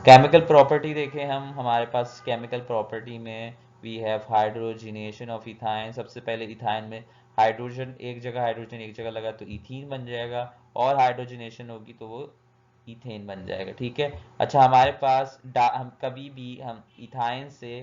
Chemical property देखें हम, हमारे पास केमिकल प्रॉपर्टी में we have hydrogenation of ethyne. सबसे पहले इथाइन में हाइड्रोजन एक जगह लगा तो इथीन बन जाएगा, और हाइड्रोजिनेशन होगी तो वो इथेन बन जाएगा। ठीक है। अच्छा, हमारे पास हम कभी भी हम इथाइन से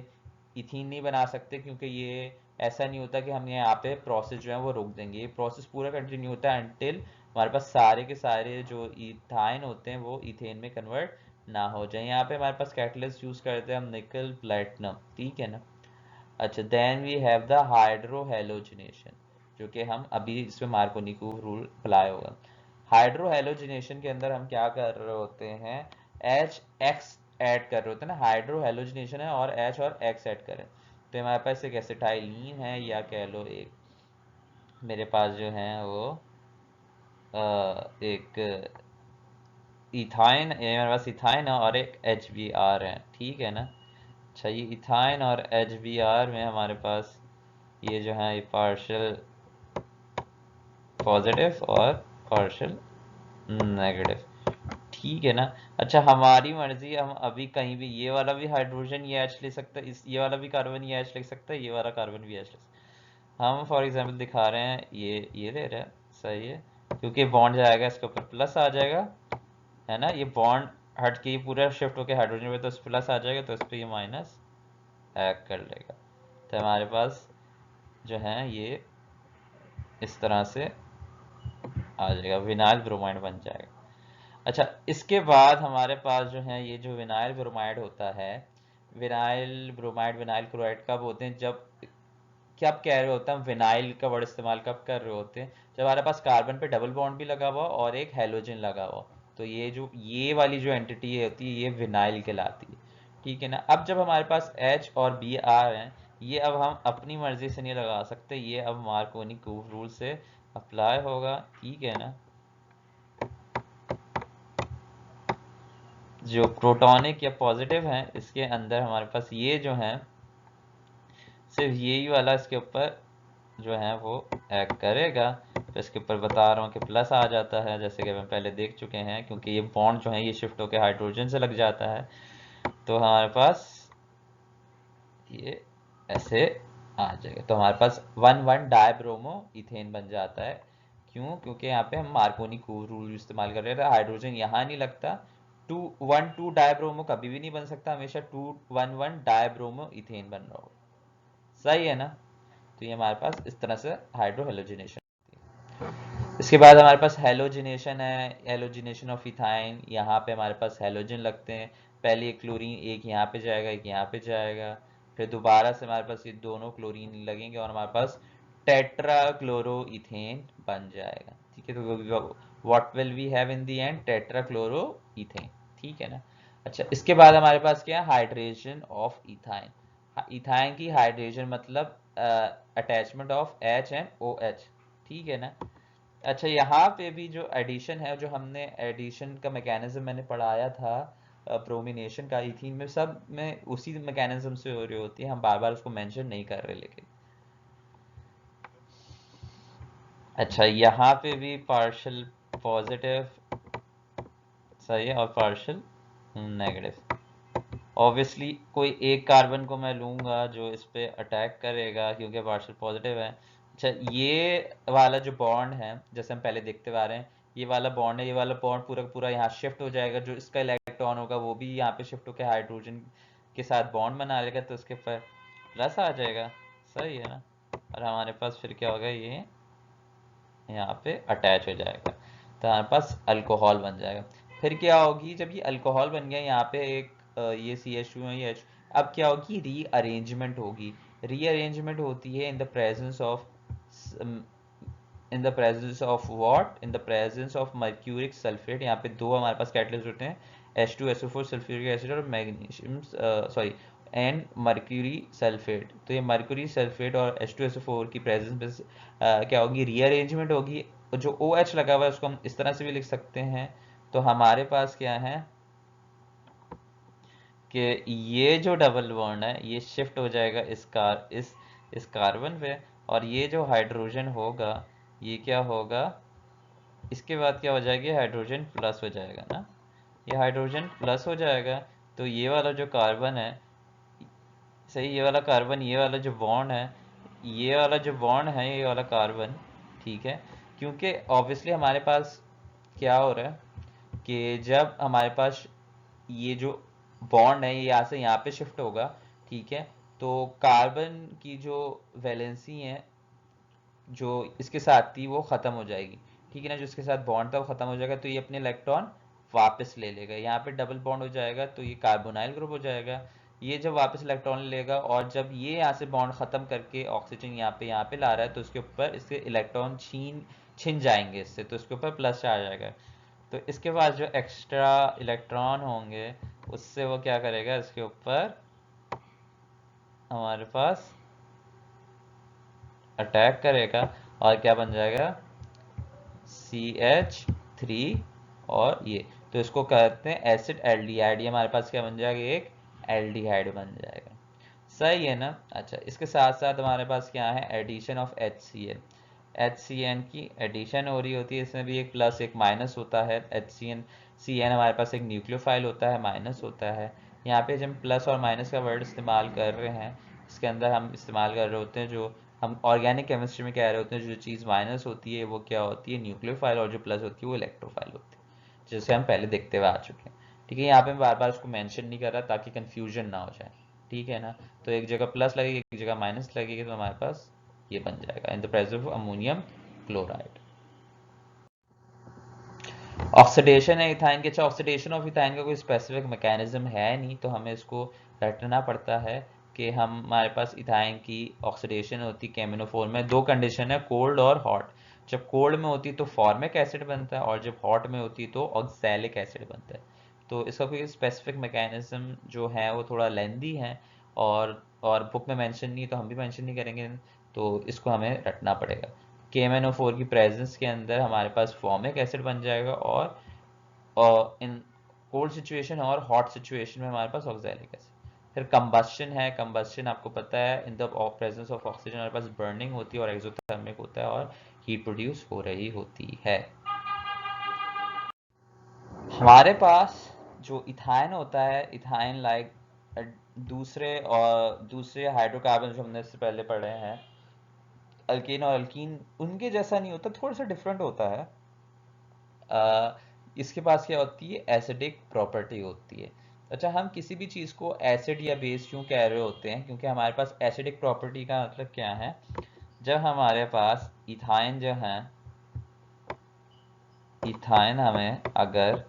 इथीन नहीं बना सकते, क्योंकि ये ऐसा नहीं होता कि हम यहाँ पे प्रोसेस जो है वो रोक देंगे। ये प्रोसेस पूरा कंटिन्यू होता है अनटिल हमारे पास सारे के सारे जो इथाइन होते हैं वो इथेन में कन्वर्ट ना हो जाए। यहाँ पे हमारे पास कैटलिस्ट यूज करते हैं हम निकल प्लेटिनम। ठीक है ना। अच्छा, then we have the hydrohalogenation, जो कि हम अभी इसमें मार्कोनिको रूल अप्लाई होगा। हाइड्रो हेलोजिनेशन के अंदर हम क्या कर रहे होते हैं, एच एक्स ऐड कर रहे होते हैं ना। हाइड्रो हेलोजिनेशन है और एच और एक्स ऐड करें तो हमारे पास एक एसिटाइलिन है, या कह लो एक मेरे पास जो है वो एक इथाइन, ये मेरे पास इथाइन है और एक एच बी आर है। ठीक है ना। अच्छा, ये इथाइन और एच बी आर में हमारे पास ये जो है ये पार्शियल पॉजिटिव और पार्शियल नेगेटिव। ठीक है ना। अच्छा, हमारी मर्जी, हम अभी कहीं भी ये वाला भी हाइड्रोजन ये एच ले सकता है, इस ये वाला भी कार्बन ये एच ले सकता है, ये वाला कार्बन भी एच ले सकता है। हम फॉर एग्जांपल दिखा रहे हैं, ये ले रहे हैं, सही है, क्योंकि बॉन्ड जाएगा इसके ऊपर प्लस आ जाएगा, है ना। ये बॉन्ड हट के ये पूरा शिफ्ट होके हाइड्रोजन पे तो इस प्लस आ जाएगा, तो इस पर ये माइनस ऐड कर लेगा, तो हमारे पास जो है ये इस तरह से आ जाएगा, विनाइल ब्रोमाइड बन जाएगा। अच्छा, इसके बाद हमारे पास जो है ये जो विनाइल ब्रोमाइड होता है, विनाइल ब्रोमाइड विनाइल क्लोराइड कब होते हैं, जब क्या आप कह रहे होते हैं, हम विनाइल का वर्ड इस्तेमाल कब कर रहे होते हैं, जब हमारे पास कार्बन पे डबल बॉन्ड भी लगा हुआ और एक हेलोजन लगा हुआ, तो ये वाली जो एंटिटी होती है ये विनाइल कहलाती है। ठीक है ना। अब जब हमारे पास एच और बी आर हैं, ये अब हम अपनी मर्जी से नहीं लगा सकते, ये अब मार्कोनी रूल से अप्लाई होगा। ठीक है ना। जो प्रोटॉनिक या पॉजिटिव हैं इसके अंदर हमारे पास ये जो है सिर्फ यही वाला इसके ऊपर जो है वो एक्ट करेगा, तो इसके ऊपर बता रहा हूँ कि प्लस आ जाता है, जैसे कि हम पहले देख चुके हैं, क्योंकि ये बॉन्ड जो है ये शिफ्ट होकर हाइड्रोजन से लग जाता है, तो हमारे पास ये ऐसे आ जाएगा, तो हमारे पास 1,1 डायब्रोमो इथेन बन जाता है। क्यों? क्योंकि यहाँ पे हम मार्कोनी रूल इस्तेमाल कर रहे थे, हाइड्रोजन यहाँ नहीं लगता। 2,1,2 डायब्रोमो कभी भी नहीं बन सकता, हमेशा 2,1,1 डायब्रोमो इथेन बन रहा होगा। सही है ना। तो ये हमारे पास इस तरह से हाइड्रो हेलोजिनेशन। इसके बाद हमारे पास हेलोजिनेशन है, हेलोजिनेशन ऑफ इथाइन। यहाँ पे हमारे पास हेलोजन लगते हैं, पहले एक क्लोरीन एक यहाँ पे जाएगा एक यहाँ पे जाएगा, फिर दोबारा से हमारे पास ये दोनों क्लोरीन लगेंगे और हमारे पास टेट्रा क्लोरो इथेन बन जाएगा। ठीक है, तो what will we have in the end, tetrachloroethane. ठीक है ना। अच्छा, इसके बाद हमारे पास क्या है, हाइड्रेशन ऑफ इथाइन। इथाइन की हाइड्रेशन मतलब attachment of H and O H. ठीक है ना। अच्छा, यहाँ पे भी जो एडिशन है, जो हमने एडिशन का मैकेनिज्म मैंने पढ़ाया था ब्रोमिनेशन का, इथीन में सब में उसी मैकेनिज्म से हो रही होती है, हम बार बार उसको मेंशन नहीं कर रहे लेकिन। अच्छा, यहाँ पे भी पार्शियल पॉजिटिव, सही है, और पार्शियल नेगेटिव। ऑब्वियसली कोई एक कार्बन को मैं लूंगा जो इस पे अटैक करेगा, क्योंकि पार्शियल पॉजिटिव है। अच्छा, ये वाला जो बॉन्ड है, जैसे हम पहले देखते आ रहे हैं, ये वाला बॉन्ड है, ये वाला बॉन्ड पूरा पूरा यहाँ शिफ्ट हो जाएगा, जो इसका इलेक्ट्रॉन होगा वो भी यहाँ पे शिफ्ट होकर हाइड्रोजन के साथ बॉन्ड बना लेगा, तो उसके ऊपर प्लस आ जाएगा। सही है ना। और हमारे पास फिर क्या होगा, ये यहाँ पे अटैच हो जाएगा, तो हमारे पास अल्कोहल बन जाएगा। फिर क्या होगी, जब ये अल्कोहल बन गया, यहाँ पे एक ये CH2 है, ये H, अब क्या होगी, रीअरेंजमेंट होगी। रीअरेंजमेंट होती है in the presence of, in the presence of what, in the presence of mercuric sulphate. यहाँ पे दो हमारे पास कैटलिस्ट होते हैं, H2SO4 सल्फ्यूरिक एसिड और magnesium sorry and mercury sulphate. तो ये मर्क्यूरी सल्फेट और H2SO4 की प्रेजेंस में क्या होगी, रीअरेंजमेंट होगी। जो OH लगा हुआ है उसको हम इस तरह से भी लिख सकते हैं। तो हमारे पास क्या है कि ये जो डबल बॉन्ड है ये शिफ्ट हो जाएगा इस कार्बन पे, और ये जो हाइड्रोजन होगा ये क्या होगा, इसके बाद क्या हो जाएगी, हाइड्रोजन प्लस हो जाएगा ना। ये हाइड्रोजन प्लस हो जाएगा, तो ये वाला जो कार्बन है, सही, ये वाला कार्बन, ये वाला जो बॉन्ड है, ये वाला जो बॉन्ड है, ये वाला कार्बन, ठीक है, क्योंकि ऑब्वियसली हमारे पास क्या हो रहा है कि जब हमारे पास ये जो बॉन्ड है ये यहाँ से यहाँ पे शिफ्ट होगा, ठीक है, तो कार्बन की जो वैलेंसी है जो इसके साथ थी वो ख़त्म हो जाएगी, ठीक है ना, जो इसके साथ बॉन्ड था वो ख़त्म हो जाएगा, तो ये अपने इलेक्ट्रॉन वापस ले लेगा, यहाँ पे डबल बॉन्ड हो जाएगा तो ये कार्बोनाइल ग्रुप हो जाएगा। ये जब वापस इलेक्ट्रॉन लेगा और जब ये यहाँ से बॉन्ड ख़त्म करके ऑक्सीजन यहाँ पे ला रहा है तो इसके ऊपर इसके इलेक्ट्रॉन छिन जाएंगे इससे, तो इसके ऊपर प्लस चार्ज आएगा। तो इसके पास जो एक्स्ट्रा इलेक्ट्रॉन होंगे उससे वो क्या करेगा, इसके ऊपर हमारे पास अटैक करेगा और क्या बन जाएगा, CH3, और ये तो इसको कहते हैं एसिड एल्डिहाइड। ये हमारे पास क्या बन जाएगा, एक एल्डिहाइड बन जाएगा। सही है ना। अच्छा, इसके साथ साथ हमारे पास क्या है, एडिशन ऑफ HCl। HCN की एडिशन हो रही होती है, इसमें भी एक प्लस एक माइनस होता है। CN हमारे पास एक न्यूक्लियोफाइल होता है, माइनस होता है। यहाँ पे जब हम प्लस और माइनस का वर्ड इस्तेमाल कर रहे हैं, इसके अंदर हम इस्तेमाल कर रहे होते हैं, जो हम ऑर्गेनिक केमिस्ट्री में कह रहे होते हैं, जो चीज़ माइनस होती है वो क्या होती है, न्यूक्लियोफाइल, और जो प्लस होती है वो इलेक्ट्रोफाइल होती है, जिसे हम पहले देखते हुए आ चुके हैं। ठीक है, यहाँ पे मैं बार बार उसको मेंशन नहीं कर रहा ताकि कंफ्यूजन ना हो जाए, ठीक है ना। तो एक जगह प्लस लगेगी, एक जगह माइनस लगेगी, तो हमारे पास ये बन जाएगा in the presence of ammonium chloride. Oxidation है इथाइन के। अच्छा, ऑक्सीडेशन ऑफ इथाइन का कोई स्पेसिफिक मैकेनिज्म है नहीं, तो हमें इसको रटना पड़ता है कि हमारे पास इथाइन की ऑक्सीडेशन होती है केमिनोफोर में। दो कंडीशन है, कोल्ड और हॉट। जब कोल्ड में होती है तो फॉर्मिक एसिड बनता है, और जब हॉट में होती है तो ऑक्सैलिक एसिड बनता है। तो इसका कोई स्पेसिफिक मैकेनिज्म जो है वो थोड़ा लेंदी है, और बुक में मेंशन नहीं, तो हम भी मेंशन नहीं करेंगे, तो इसको हमें रटना पड़ेगा। KMnO4 की प्रेजेंस के अंदर हमारे पास फॉर्मिक एसिड बन जाएगा, और इन कोल्ड सिचुएशन और हॉट सिचुएशन में हमारे पास ऑक्सैलिक एसिड। फिर कंबस्शन है। कंबस्शन आपको पता है, in the presence of oxygen हमारे पास बर्निंग होती है और एक्सोथर्मिक होता है और हीट प्रोड्यूस हो रही होती है। हमारे पास जो इथाइन होता है, इथाइन लाइक दूसरे हाइड्रोकार्बन जो हमने इससे पहले पढ़े हैं, अल्केन और अल्कीन, उनके जैसा नहीं होता, थोड़ा सा डिफरेंट होता है। इसके पास क्या होती है, एसिडिक प्रॉपर्टी होती है। अच्छा, हम किसी भी चीज़ को एसिड या बेस क्यों कह रहे होते हैं, क्योंकि हमारे पास एसिडिक प्रॉपर्टी का मतलब क्या है, जब हमारे पास इथाइन जो है, इथाइन हमें अगर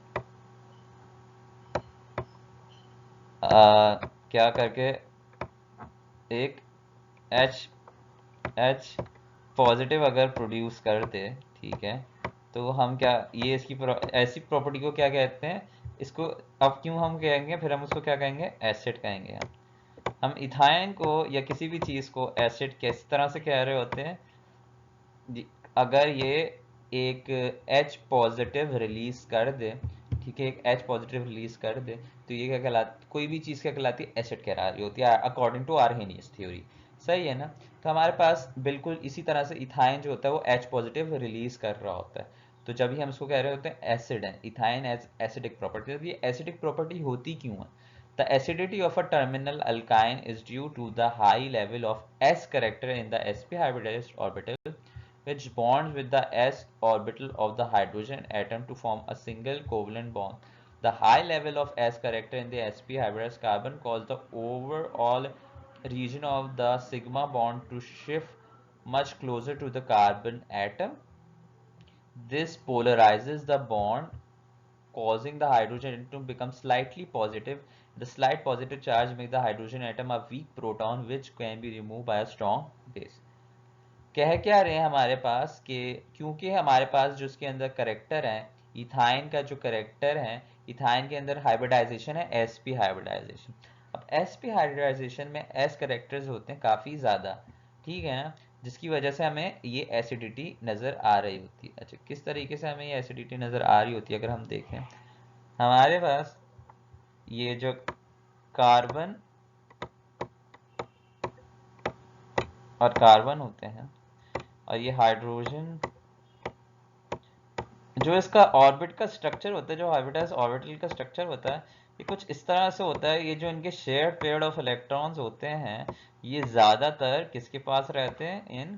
क्या करके एक H पॉजिटिव अगर प्रोड्यूस कर दे, ठीक है, तो हम क्या, ये इसकी ऐसी प्रॉपर्टी को क्या कहते हैं, इसको अब क्यों हम कहेंगे, फिर हम उसको क्या कहेंगे, एसिड कहेंगे। हम इथाइन को या किसी भी चीज़ को एसिड किस तरह से कह रहे होते हैं, अगर ये एक H पॉजिटिव रिलीज कर दे, ठीक है, एक H पॉजिटिव रिलीज कर दे, तो ये क्या कहलाती, कोई भी चीज़ क्या कहलाती है, एसिड कह रही होती है, अकॉर्डिंग टू आर्हेनियस थ्योरी। सही है ना। तो हमारे पास बिल्कुल इसी तरह से इथाइन जो होता है वो H पॉजिटिव रिलीज कर रहा होता है, तो जब भी हम इसको कह रहे होते हैं एसिड है, इथाइन एज एसिडिक प्रॉपर्टी। तो ये एसिडिक प्रॉपर्टी होती क्यों है, the acidity of a terminal alkyne is due to the high level of S character in the sp hybridized orbital, which bonds with the s orbital of the hydrogen atom to form a single covalent bond. The high level of s character in the sp hybridized carbon causes the overall region of the sigma bond to shift much closer to the carbon atom. This polarizes the bond, causing the hydrogen atom to become slightly positive. The slight positive charge makes the hydrogen atom a weak proton which can be removed by a strong base. कह क्या रहे हैं हमारे पास कि क्योंकि हमारे पास जो इसके अंदर करेक्टर है, इथाइन का जो करेक्टर है, इथाइन के अंदर हाइब्रिडाइजेशन है sp हाइब्रिडाइजेशन। अब sp हाइब्रिडाइजेशन में s करेक्टर्स होते हैं काफ़ी ज़्यादा, ठीक है ना, जिसकी वजह से हमें ये एसिडिटी नज़र आ रही होती है। अच्छा, किस तरीके से हमें ये एसिडिटी नज़र आ रही होती है, अगर हम देखें, हमारे पास ये जो कार्बन और कार्बन होते हैं, और ये हाइड्रोजन, जो इसका ऑर्बिट का स्ट्रक्चर होता है, जो हाइब्रिडाइज्ड ऑर्बिटल का स्ट्रक्चर होता है, ये कुछ इस तरह से होता है। ये जो इनके शेयर्ड पेयर ऑफ इलेक्ट्रॉन्स होते हैं, ये ज़्यादातर किसके पास रहते हैं? इन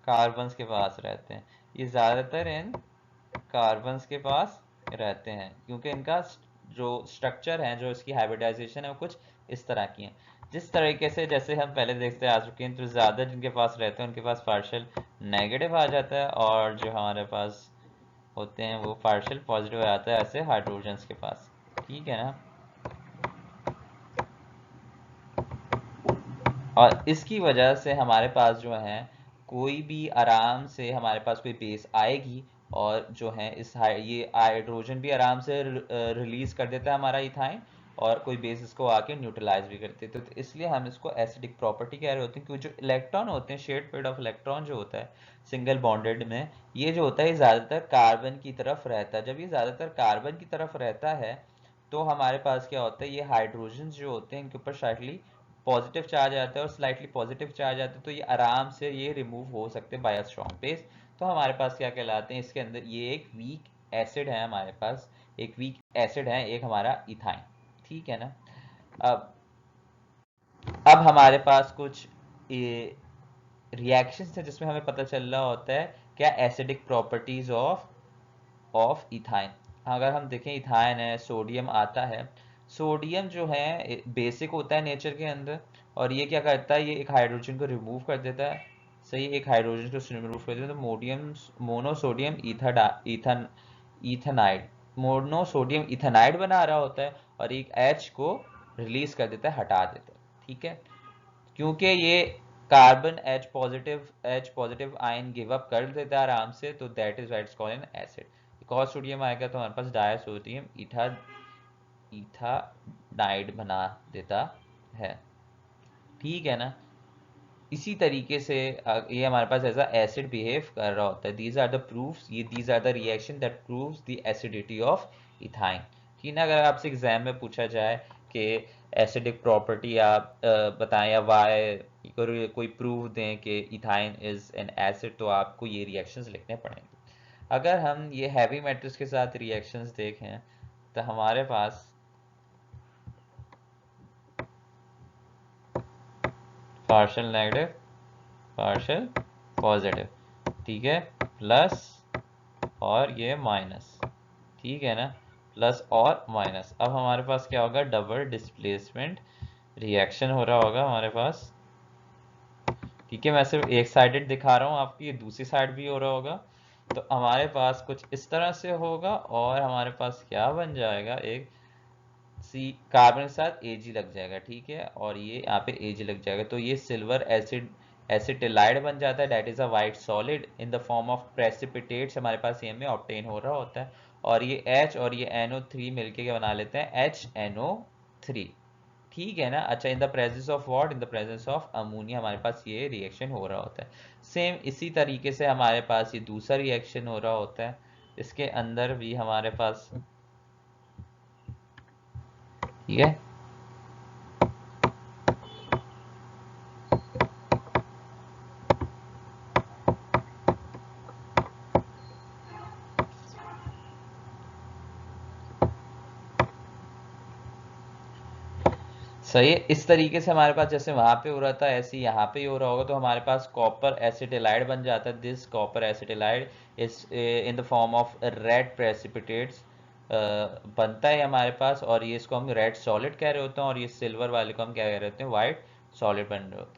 कार्बन्स के पास रहते हैं। ये ज़्यादातर इन कार्बन्स के पास रहते हैं, क्योंकि इनका जो स्ट्रक्चर है, जो इसकी हाइब्रिडाइजेशन है, वो कुछ इस तरह की है। जिस तरीके से जैसे हम पहले देखते आ चुके हैं, तो ज़्यादा जिनके पास रहते हैं उनके पास पार्शियल नेगेटिव आ जाता है, और जो हमारे पास होते हैं वो पार्शियल पॉजिटिव आ जाता है, ऐसे हाइड्रोजन्स के पास। ठीक है ना? और इसकी वजह से हमारे पास जो है कोई भी आराम से हमारे पास कोई बेस आएगी, और जो है ये हाइड्रोजन भी आराम से रिलीज कर देता है हमारा इथाइन, और कोई बेस इसको आके न्यूट्रलाइज भी कर देते हैं। तो इसलिए हम इसको एसिडिक प्रॉपर्टी कह रहे होते हैं, क्योंकि जो इलेक्ट्रॉन होते हैं, शेयर्ड पेयर ऑफ इलेक्ट्रॉन जो होता है सिंगल बॉन्डेड में, ये जो होता है ज़्यादातर कार्बन की तरफ रहता है। जब ये ज़्यादातर कार्बन की तरफ रहता है, तो हमारे पास क्या होता है, ये हाइड्रोजन जो होते हैं इनके ऊपर स्लाइटली पॉजिटिव चार्ज आता है और स्लाइटली पॉजिटिव चार्ज आता है, तो ये आराम से ये रिमूव हो सकते हैं बाय अ स्ट्रॉन्ग बेस। तो हमारे पास क्या कहलाते हैं, इसके अंदर ये एक वीक एसिड है, हमारे पास एक वीक एसिड है, एक हमारा इथाइन। ठीक है ना? अब हमारे पास कुछ रिएक्शंस है जिसमें हमें पता चल रहा होता है क्या एसिडिक प्रॉपर्टीज ऑफ इथाइन। अगर हम देखें, इथाइन है, सोडियम आता है। सोडियम जो है बेसिक होता है नेचर के अंदर, और ये क्या करता है, ये एक हाइड्रोजन को रिमूव कर देता है। सही, एक हाइड्रोजन को रिमूव कर देता है, तो मोनोसोडियम इथेनाइड मोनोसोडियम इथेनाइड बना रहा होता है, और एक H को रिलीज कर देता है, हटा देता है। ठीक है? क्योंकि ये carbon H positive ion give up कर देता है आराम से, तो that is white called an acid. एक और सोडियम आएगा तो हमारे पास डायसोडियम इथानाइड बना देता है। ठीक है ना? इसी तरीके से ये हमारे पास ऐसा एसिड बिहेव कर रहा होता है। These are the proofs, these are the reaction that proves the acidity of ethyne. ठीक ना? अगर आपसे एग्जाम में पूछा जाए कि एसिडिक प्रॉपर्टी आप बताएं, या वाई कोई प्रूफ दें कि इथाइन इज एन एसिड, तो आपको ये रिएक्शंस लिखने पड़ेंगे। अगर हम ये हैवी मेटल्स के साथ रिएक्शंस देखें, तो हमारे पास पार्शियल नेगेटिव, पार्शियल पॉजिटिव, ठीक है, प्लस और ये माइनस। ठीक है ना? प्लस और माइनस। अब हमारे पास क्या होगा, डबल डिस्प्लेसमेंट रिएक्शन हो रहा होगा हमारे पास। ठीक है, मैं सिर्फ एक साइडेड दिखा रहा हूँ आपको, ये दूसरी साइड भी हो रहा होगा। तो हमारे पास कुछ इस तरह से होगा, और हमारे पास क्या बन जाएगा, एक सी कार्बन के साथ Ag लग जाएगा। ठीक है, और ये यहाँ पे Ag लग जाएगा, तो ये सिल्वर एसिटिलाइड बन जाता है, that is a white solid in the form of precipitates हमारे पास ये में ऑब्टेन हो रहा होता है। और ये H और ये NO3 मिलके क्या बना लेते हैं, HNO3। ठीक है ना? अच्छा, in the presence of what, in the presence of ammonia हमारे पास ये रिएक्शन हो रहा होता है। सेम इसी तरीके से हमारे पास ये दूसरा रिएक्शन हो रहा होता है, इसके अंदर भी हमारे पास। ठीक है, सही है। इस तरीके से हमारे पास जैसे वहां पे हो रहा था, ऐसे यहाँ पे ही हो रहा होगा। तो हमारे पास कॉपर एसिटिलाइड बन जाता है। This copper acetylide is in the form of red precipitates बनता है हमारे पास, और ये इसको हम रेड सॉलिड कह रहे होते हैं, और ये सिल्वर वाले को हम क्या कह रहे होते हैं, व्हाइट सॉलिड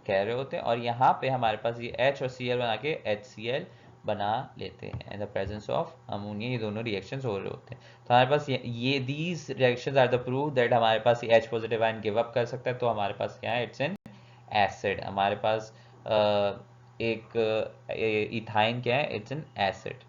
कह रहे होते हैं। और यहाँ पे हमारे पास ये H और Cl बना के HCl बना लेते हैं in the presence of ammonia. ये दोनों रिएक्शंस हो रहे होते हैं। तो हमारे पास ये these reactions are the proof that हमारे पास ये H positive ion give up कर सकता है। तो हमारे पास क्या है, इट्स एन एसिड। हमारे पास एक इथाइन क्या है, इट्स एन एसिड।